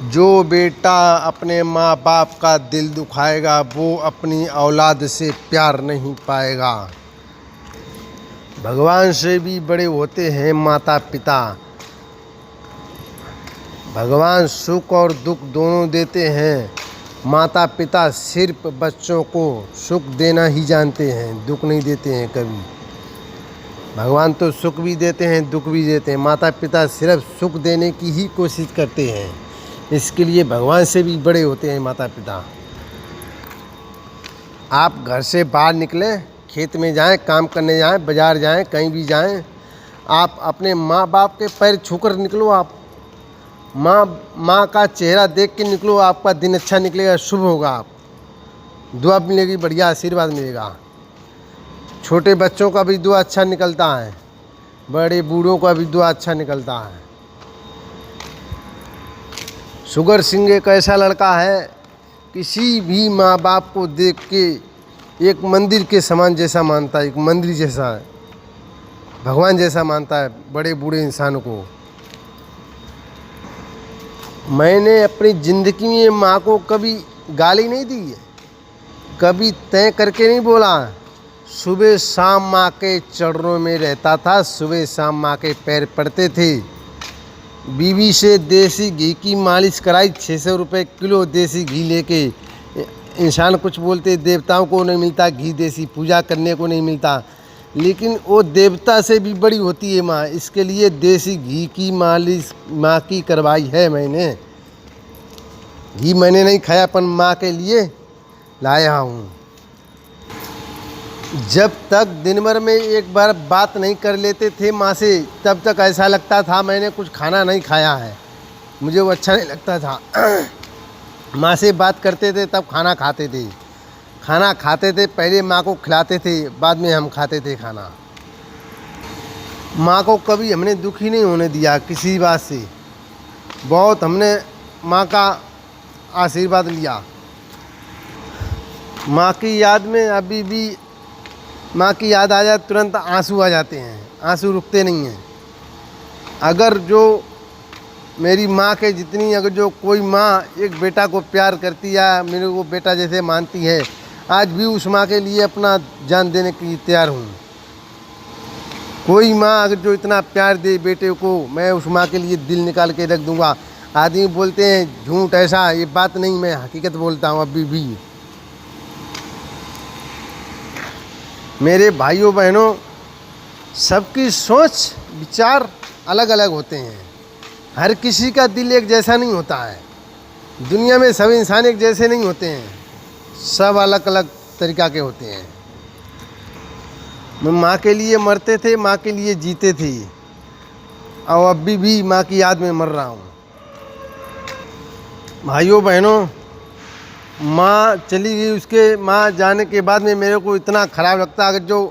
जो बेटा अपने माँ बाप का दिल दुखाएगा वो अपनी औलाद से प्यार नहीं पाएगा। भगवान से भी बड़े होते हैं माता पिता। भगवान सुख और दुख दोनों देते हैं। माता पिता सिर्फ बच्चों को सुख देना ही जानते हैं, दुख नहीं देते हैं कभी। भगवान तो सुख भी देते हैं, दुख भी देते हैं। माता पिता सिर्फ सुख देने की ही कोशिश करते हैं, इसके लिए भगवान से भी बड़े होते हैं माता पिता। आप घर से बाहर निकलें, खेत में जाएं, काम करने जाएं, बाज़ार जाएं, कहीं भी जाएं, आप अपने माँ बाप के पैर छूकर निकलो। आप माँ का चेहरा देख के निकलो, आपका दिन अच्छा निकलेगा, शुभ होगा। आप दुआ मिलेगी, बढ़िया आशीर्वाद मिलेगा। छोटे बच्चों का भी दुआ अच्छा निकलता है, बड़े बूढ़ों का भी दुआ अच्छा निकलता है। शुगर सिंह एक ऐसा लड़का है, किसी भी माँ बाप को देख के एक मंदिर के समान जैसा मानता है, एक मंदिर जैसा है, भगवान जैसा मानता है बड़े बूढ़े इंसानों को। मैंने अपनी ज़िंदगी में माँ को कभी गाली नहीं दी है, कभी तय करके नहीं बोला। सुबह शाम माँ के चरणों में रहता था, सुबह शाम माँ के पैर पड़ते थे। बीवी से देसी घी की मालिश कराई, 600 रुपये किलो देसी घी लेके। इंसान कुछ बोलते, देवताओं को नहीं मिलता घी देसी, पूजा करने को नहीं मिलता, लेकिन वो देवता से भी बड़ी होती है माँ। इसके लिए देसी घी की मालिश माँ की करवाई है मैंने। घी मैंने नहीं खाया, पर माँ के लिए लाया हूँ। जब तक दिन भर में एक बार बात नहीं कर लेते थे माँ से, तब तक ऐसा लगता था मैंने कुछ खाना नहीं खाया है, मुझे वो अच्छा नहीं लगता था। माँ से बात करते थे तब खाना खाते थे। खाना खाते थे, पहले माँ को खिलाते थे, बाद में हम खाते थे खाना। माँ को कभी हमने दुखी नहीं होने दिया किसी बात से। बहुत हमने माँ का आशीर्वाद लिया। माँ की याद में अभी भी माँ की याद आ जाए तुरंत आंसू आ जाते हैं, आंसू रुकते नहीं हैं। अगर जो मेरी माँ के जितनी, अगर जो कोई माँ एक बेटा को प्यार करती है, मेरे को बेटा जैसे मानती है, आज भी उस माँ के लिए अपना जान देने के लिए तैयार हूँ। कोई माँ अगर जो इतना प्यार दे बेटे को, मैं उस माँ के लिए दिल निकाल के रख दूँगा। आदमी बोलते हैं झूठ, ऐसा ये बात नहीं, मैं हकीकत बोलता हूँ अभी भी। मेरे भाइयों बहनों, सबकी सोच विचार अलग अलग होते हैं। हर किसी का दिल एक जैसा नहीं होता है। दुनिया में सब इंसान एक जैसे नहीं होते हैं, सब अलग अलग तरीक़ा के होते हैं। मैं माँ के लिए मरते थे, माँ के लिए जीते थे, और अभी भी माँ की याद में मर रहा हूँ। भाइयों बहनों, माँ चली गई, उसके माँ जाने के बाद में मेरे को इतना ख़राब लगता है। अगर जो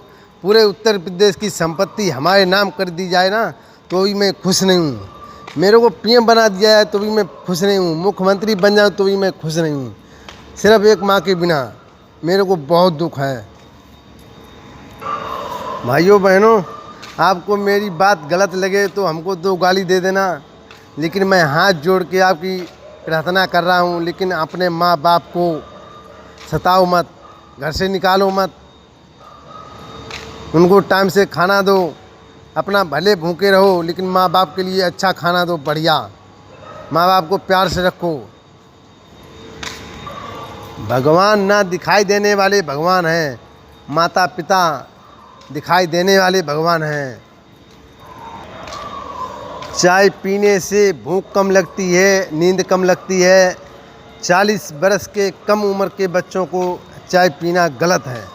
पूरे उत्तर प्रदेश की संपत्ति हमारे नाम कर दी जाए ना, तो भी मैं खुश नहीं हूँ। मेरे को पीएम बना दिया है तो भी मैं खुश नहीं हूँ। मुख्यमंत्री बन जाऊँ तो भी मैं खुश नहीं हूँ। सिर्फ एक माँ के बिना मेरे को बहुत दुख है। भाइयों बहनों, आपको मेरी बात गलत लगे तो हमको दो गाली दे देना, लेकिन मैं हाथ जोड़ के आपकी प्रार्थना कर रहा हूँ, लेकिन अपने माँ बाप को सताओ मत, घर से निकालो मत। उनको टाइम से खाना दो, अपना भले भूखे रहो, लेकिन माँ बाप के लिए अच्छा खाना दो, बढ़िया। माँ बाप को प्यार से रखो। भगवान ना दिखाई देने वाले भगवान हैं, माता पिता दिखाई देने वाले भगवान हैं। चाय पीने से भूख कम लगती है, नींद कम लगती है। 40 बरस के कम उम्र के बच्चों को चाय पीना गलत है।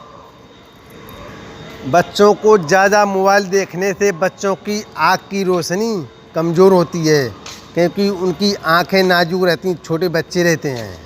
बच्चों को ज़्यादा मोबाइल देखने से बच्चों की आँख की रोशनी कमज़ोर होती है, क्योंकि उनकी आँखें नाजुक रहती हैं, छोटे बच्चे रहते हैं।